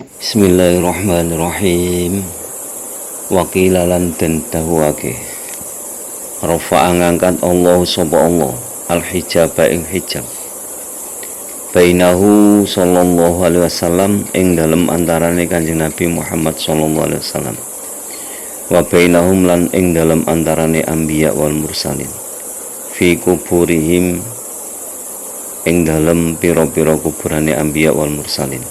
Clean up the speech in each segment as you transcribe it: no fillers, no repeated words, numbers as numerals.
Bismillahirrahmanirrahim. Wakilalan den dawuhake rafa'a ngangkat Allah sapa Allah al-hijaba ing hijab bainahu sallallahu alaihi wasallam ing dalem antarane Kanjeng Nabi Muhammad sallallahu alaihi wasallam wa bainahum lan ing dalem antarane anbiya wal mursalin fi kuburihim ing dalem pira-pira kuburane anbiya wal mursalin.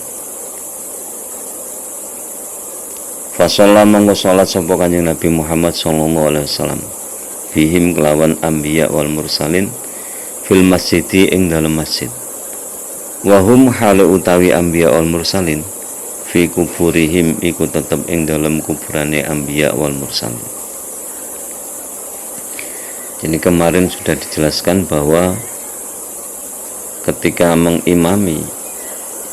Fasolla mongko salat sapa Kanjeng Nabi Muhammad sallallahu alaihi wasallam bihim kelawan anbiya wal mursalin fil masjidi ing dalem masjid. Wa hum halu utawi anbiya wal mursalin fi kuburihim iku tetep ing dalem kuburane anbiya wal mursalin. Jadi kemarin sudah dijelaskan bahwa ketika mengimami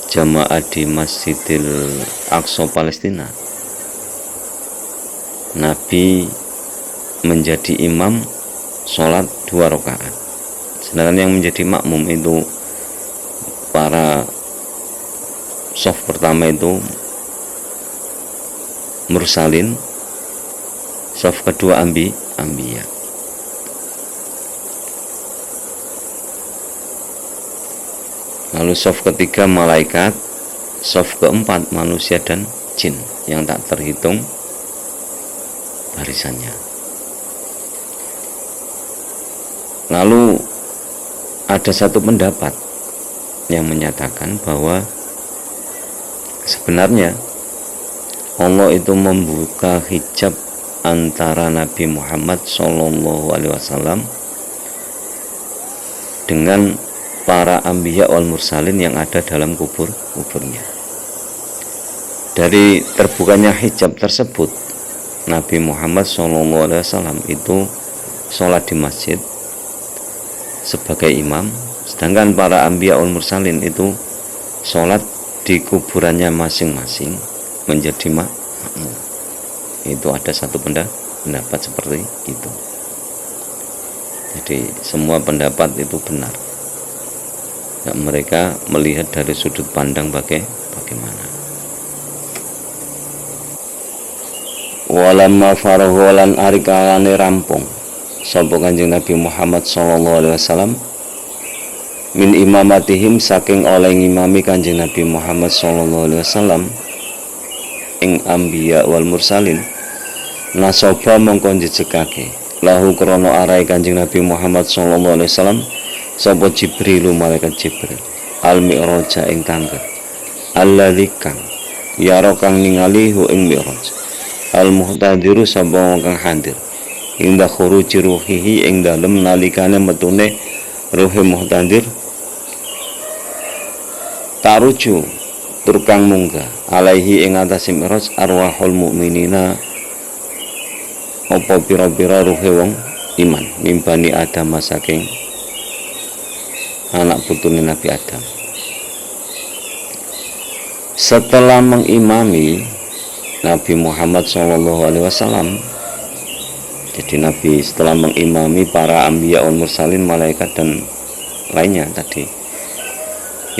jamaah di Masjidil Aqsa Palestina, Nabi menjadi imam sholat 2 rakaat, sedangkan yang menjadi makmum itu para shaf pertama itu mursalin, shaf kedua anbiya. Lalu shaf ketiga malaikat, shaf keempat manusia dan jin yang tak terhitung barisannya. Lalu ada satu pendapat yang menyatakan bahwa sebenarnya Allah itu membuka hijab antara Nabi Muhammad SAW dengan para anbiya wal mursalin yang ada dalam kuburnya. Dari terbukanya hijab tersebut, Nabi Muhammad SAW itu sholat di masjid sebagai imam, sedangkan para anbiya wal mursalin itu sholat di kuburannya masing-masing menjadi makmum. Itu ada satu pendapat seperti itu. Jadi semua pendapat itu benar. Dan mereka melihat dari sudut pandang bagaimana. Walamma farahu lan arikalane rampung sapa Kanjeng Nabi Muhammad sallallahu alaihi wasallam min imamatihim saking oleh ngimami Kanjeng Nabi Muhammad sallallahu alaihi wasallam ing anbiya wal mursalin, nasaba mongko njejekake lahu krana arahe Kanjeng Nabi Muhammad sallallahu alaihi wasallam sapa Jibril, malaikat Jibril al mi'raja ing tangga alladzi kang yara kang ningali hu ing mi'raj al muhtadiru sapa kang hadir inda khuruji ruhihi ing dalem nalikane metune ruhe muhtadir taruju turkang munggah alaihi ing atase mi'raj arwahul mukminina apa pira-pira ruhe wong iman mimbani Adam saking anak putune Nabi Adam. Setelah mengimami Nabi Muhammad SAW, jadi Nabi setelah mengimami para anbiya wal mursalin, malaikat dan lainnya tadi,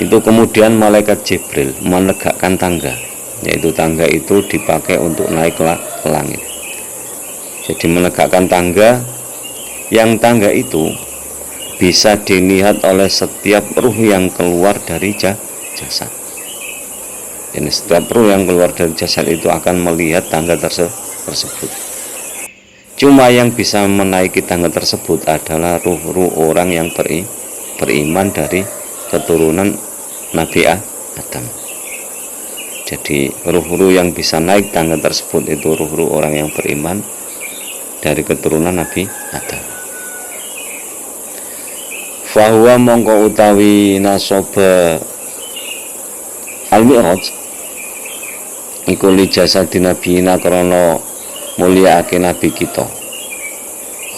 itu kemudian malaikat Jibril menegakkan tangga, yaitu tangga itu dipakai untuk naik ke langit. Jadi menegakkan tangga, yang tangga itu bisa dilihat oleh setiap ruh yang keluar dari jasad. Jadi setiap ruh yang keluar dari jasad itu akan melihat tangga tersebut. Cuma yang bisa menaiki tangga tersebut adalah ruh-ruh orang yang beriman dari keturunan Nabi Adam. Jadi ruh-ruh yang bisa naik tangga tersebut itu ruh-ruh orang yang beriman dari keturunan Nabi Adam. Fahuwa mongko utawi nasoba al-mi'raj iku li jasadi nabiyina krana mulyaake nabi kita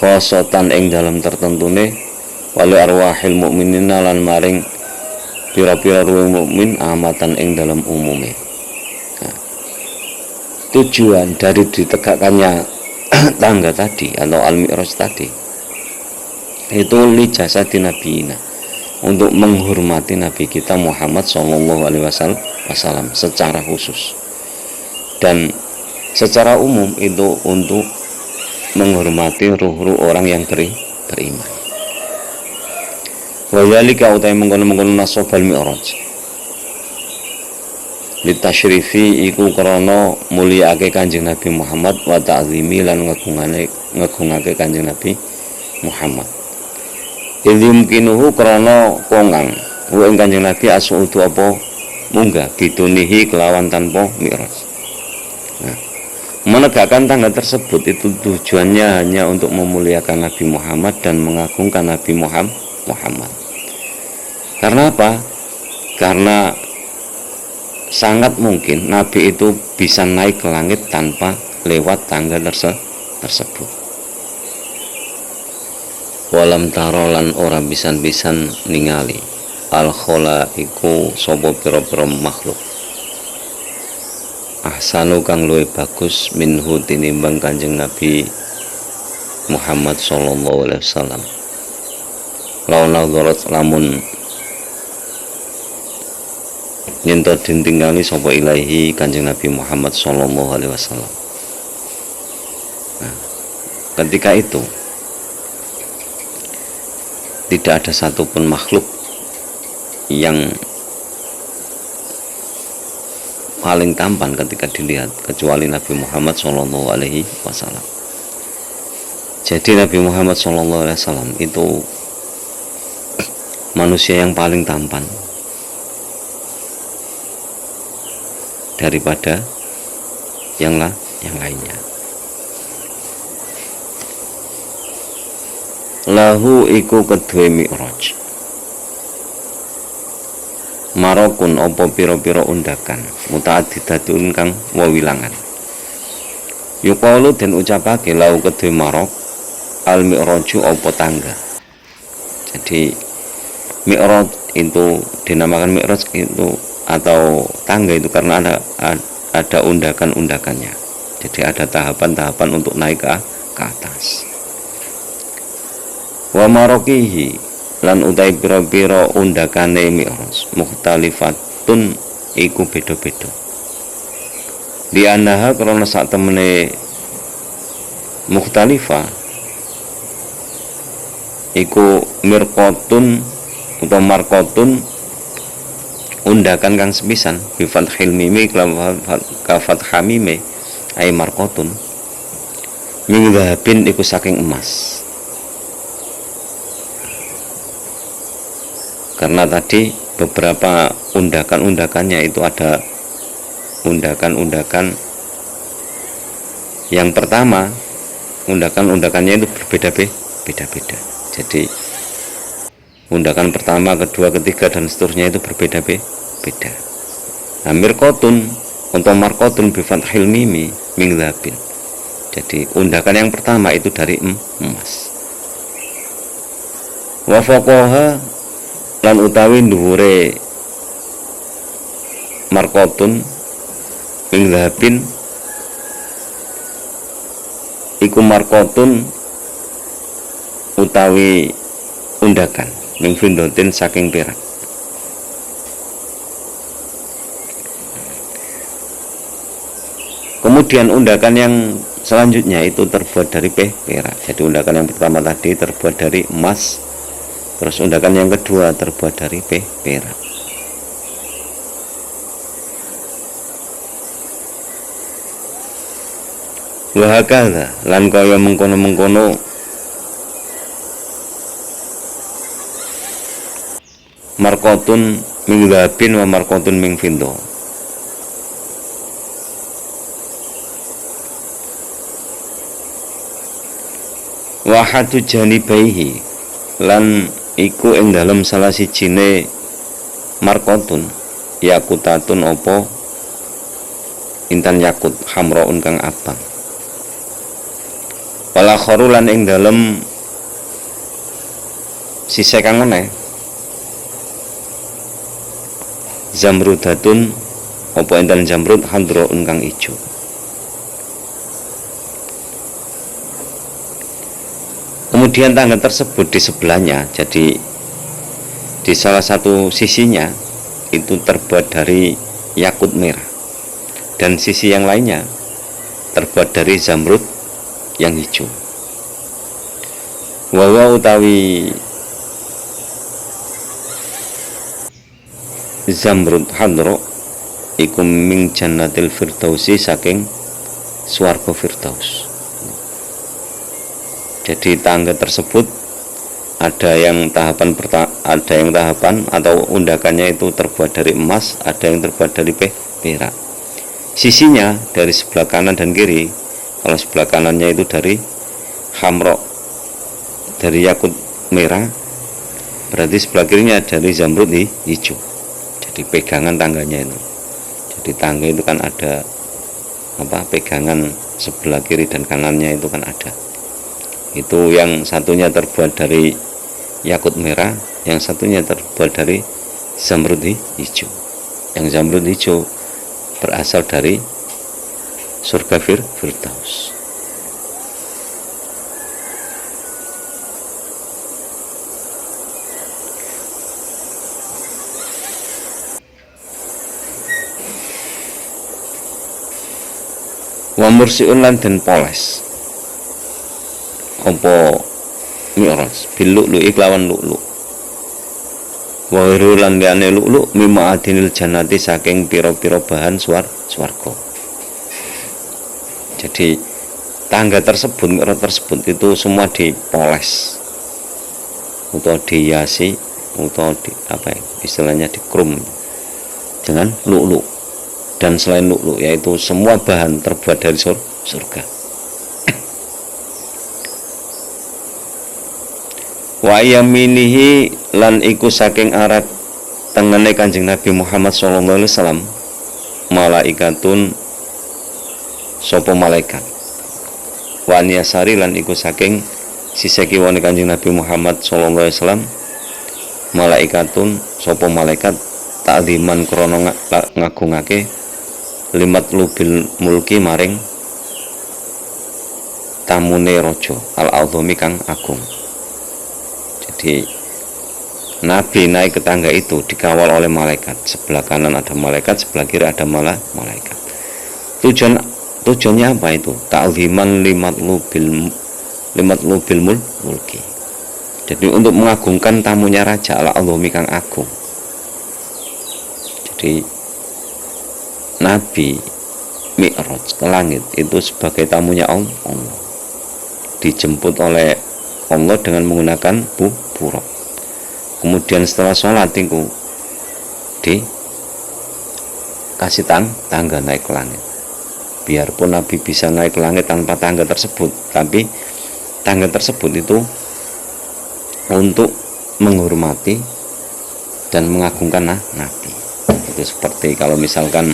khosotan ing dalam tertentune wali arwahil mukminina lan maring pira-pira ruh mukmin amatan ing dalam umume. Nah, tujuan dari ditegakkannya tangga tadi atau al-mi'raj tadi itu li jasadi nabiyina, untuk menghormati Nabi kita Muhammad SAW, wasallam secara khusus, dan secara umum itu untuk menghormati ruh-ruh orang yang beriman. Wa dzalika utai mengkono-mengkono nasobal mi'raj litasyrifi iku krana mulyakake Kanjeng Nabi Muhammad wa ta'zimi lan ngegungake Kanjeng Nabi Muhammad. Idzimkinuhu krana kongang wa ing Kanjeng Nabi asudu apa munggah bidunihi kelawan tanpa mi'raj. Nah, menegakkan tangga tersebut itu tujuannya hanya untuk memuliakan Nabi Muhammad dan mengagungkan Nabi Muhammad. Karena apa? Karena sangat mungkin Nabi itu bisa naik ke langit tanpa lewat tangga tersebut. Walam tarolan ora pisan-pisan ningali al-khola iku sapa pira-pira makhluk ahsanu kang luwih bagus minhu tinimbang Kanjeng Nabi Muhammad sallallahu alaihi wasallam. Lamun nyento ditinggali sapa ilahi Kanjeng Nabi Muhammad sallallahu alaihi wasallam. Nah, ketika itu tidak ada satupun makhluk yang paling tampan ketika dilihat kecuali Nabi Muhammad sallallahu alaihi wasallam. Jadi Nabi Muhammad sallallahu alaihi wasallam itu manusia yang paling tampan daripada yang lainnya. Lahu iku kedue mi'raj marokun opo piro-piro undakan muta'addidatun kang wawilangan. Yuqalu den ucapake lahu kedue marok al mi'raju opo tangga. Jadi mi'raj itu dinamakan mi'raj itu atau tangga itu karena ada undakan-undakannya. Jadi ada tahapan-tahapan untuk naik ke atas. Wa marokihi lan utai pira-pira undakane mi'raj mukhtalifatun iku beda-beda. Di anaha krana sak temene mukhtalifah iku mirqatun utawa marqatun undakan kang sepisan bi fathil mimi ka fathha mime ay marqatun min dhahabin iku saking emas. Karena tadi beberapa undakan-undakannya itu ada undakan-undakan yang pertama, undakan-undakannya itu berbeda-beda. Jadi undakan pertama, kedua, ketiga dan seterusnya itu berbeda-beda. Nah, mirqatun untuk marqatun bi fathil mimi min dhabin. Jadi undakan yang pertama itu dari emas. Wa faqaha lan utawi dhuwure marqatun min dhabin iku marqatun utawi undakan min findotin saking perak. Kemudian undakan yang selanjutnya itu terbuat dari perak. Jadi undakan yang pertama tadi terbuat dari emas, terus undakan yang kedua terbuat dari perak. Wa hakadha lan kaya mengkono-mengkono marqatun min dhabin wa marqatun min fiddah. Wa hatu janibaihi lan iku ing dalem salah sijine marqatun yakutatun opo intan yakut hamraun kang abang. Wala kharulan ing dalem sise kang meneh zamrudatun opo intan zamrud hadroun kang ijo. Kemudian tangga tersebut di sebelahnya, jadi di salah satu sisinya itu terbuat dari yakut merah, dan sisi yang lainnya terbuat dari zamrud yang hijau. Wawa utawi zamrud hadro iku min jannatil firdausi, saking swarga firdaus. Jadi tangga tersebut ada yang tahapan atau undakannya itu terbuat dari emas, ada yang terbuat dari perak. Sisinya dari sebelah kanan dan kiri. Kalau sebelah kanannya itu dari hamro, dari yakut merah, berarti sebelah kirinya dari zamrud hijau. Jadi pegangan tangganya itu. Jadi tangga itu kan ada pegangan sebelah kiri dan kanannya itu kan ada. Itu yang satunya terbuat dari yakut merah, yang satunya terbuat dari zamrud hijau. Yang zamrud hijau berasal dari surga firdaus. Wa mursiun lan den poles apa mi'raj bil lu'lu iklawan lu'lu. Wa lan liyane lu'lu mimma adinil jannati, saking pira-pira bahan swarga. Jadi tangga tersebut, mi'raj tersebut itu semua dipoles atau dihiasi atau istilahnya dikrum dengan lu'lu. Dan selain lu'lu, yaitu semua bahan terbuat dari surga. Wa yaminihi lan iku saking arah tengene Kanjeng Nabi Muhammad sallallahu alaihi wasallam malaikatun sapa malaikat. Wa niyasari lan iku saking sisih kiwane Kanjeng Nabi Muhammad sallallahu alaihi wasallam malaikatun sapa malaikat ta'ziman krana ngagungake limat lubil mulki maring tamune raja al-azami kang agung. Jadi Nabi naik ke tangga itu dikawal oleh malaikat. Sebelah kanan ada malaikat, sebelah kiri ada malaikat. Tujuannya apa itu? Ta'ziman limat lubil mulki. Jadi untuk mengagungkan tamunya raja al-azami kang agung. Jadi Nabi mi'raj ke langit itu sebagai tamunya Allah, dijemput oleh Allah dengan menggunakan buraq. Kemudian setelah sholat itu dikasih tangga naik ke langit. Biarpun Nabi bisa naik ke langit tanpa tangga tersebut, tapi tangga tersebut itu untuk menghormati dan mengagungkan Nabi. Itu seperti kalau misalkan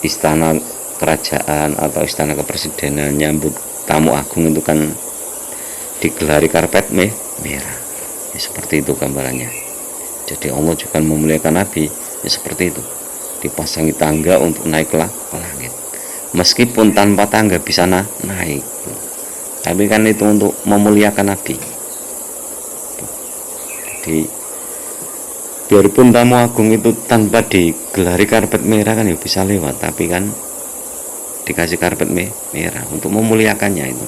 istana kerajaan atau istana kepresidenan nyambut tamu agung itu kan digelari karpet merah. Ya, seperti itu gambarannya. Jadi Allah juga memuliakan Nabi ya seperti itu, dipasangi tangga untuk naik ke langit. Meskipun tanpa tangga bisa naik, tapi kan itu untuk memuliakan Nabi. Jadi biarpun tamu agung itu tanpa digelari karpet merah kan ya bisa lewat, tapi kan dikasih karpet merah untuk memuliakannya. Itu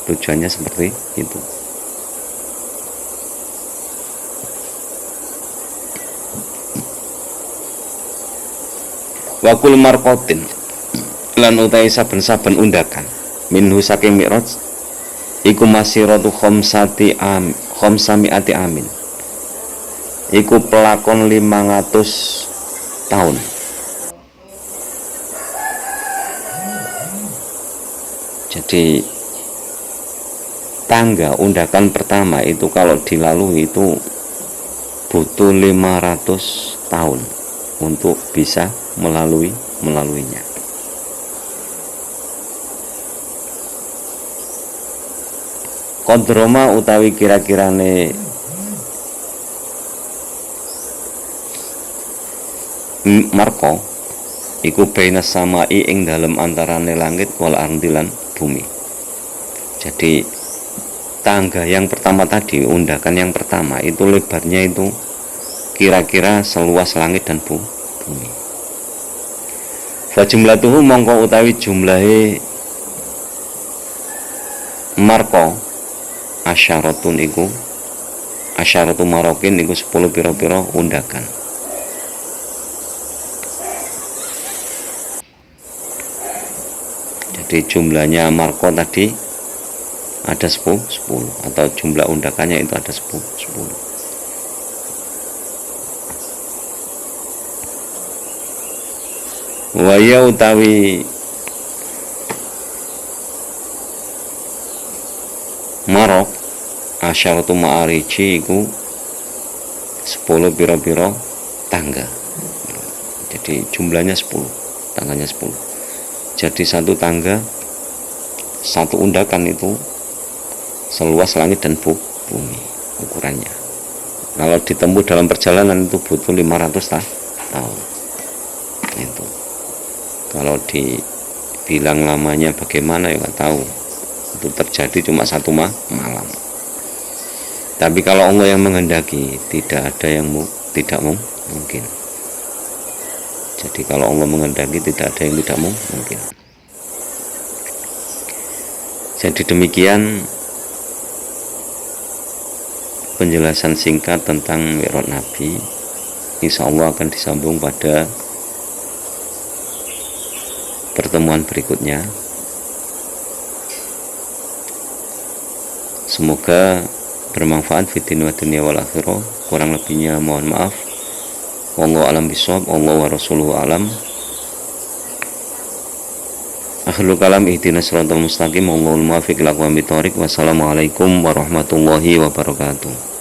tujuannya seperti itu. Wakul markotin lan utai saben-saben undakan minhu saking mi'raj iku masiratu khamsami'ati amin, iku pelakon 500 tahun. Jadi tangga undakan pertama itu kalau dilalui itu butuh 500 tahun untuk bisa melaluinya. Kodroma utawi kira-kirane marko iku baina samai ing dalem antarane langit wal ardi lan bumi. Jadi tangga yang pertama tadi, undakan yang pertama itu lebarnya itu kira-kira seluas langit dan bumi. Fa jumlatuhu mongko utawi jumlahe marko asyaratun iku asyaratu marokin iku 10 pira-pira undakan. Jadi jumlahnya marko tadi ada 10 atau jumlah undakannya itu ada 10. Waya utawi marok asyaratu ma'ariji iku 10 pira-pira tangga. Jadi jumlahnya 10, tangganya 10. Jadi satu tangga, satu undakan itu seluas langit dan bumi ukurannya. Kalau ditempuh dalam perjalanan itu butuh 500 tahun. Itu. Kalau dibilang lamanya bagaimana ya nggak tahu. Itu terjadi cuma satu malam. Tapi kalau Allah yang menghendaki, tidak ada yang tidak mungkin. Jadi kalau Allah menghendaki, tidak ada yang tidak mungkin. Jadi demikian penjelasan singkat tentang Mi'raj Nabi. Insya Allah akan disambung pada pertemuan berikutnya. Semoga bermanfaat fitin wa dunya wal akhirah. Kurang lebihnya mohon maaf. Wallahu alam bisawab. Allah wa rasuluhu alam. Akhirul kalam ihdinas siratal mustaqim. Wallahul muwaffiq ila aqwamit thoriq. Wassalamualaikum warahmatullahi wabarakatuh.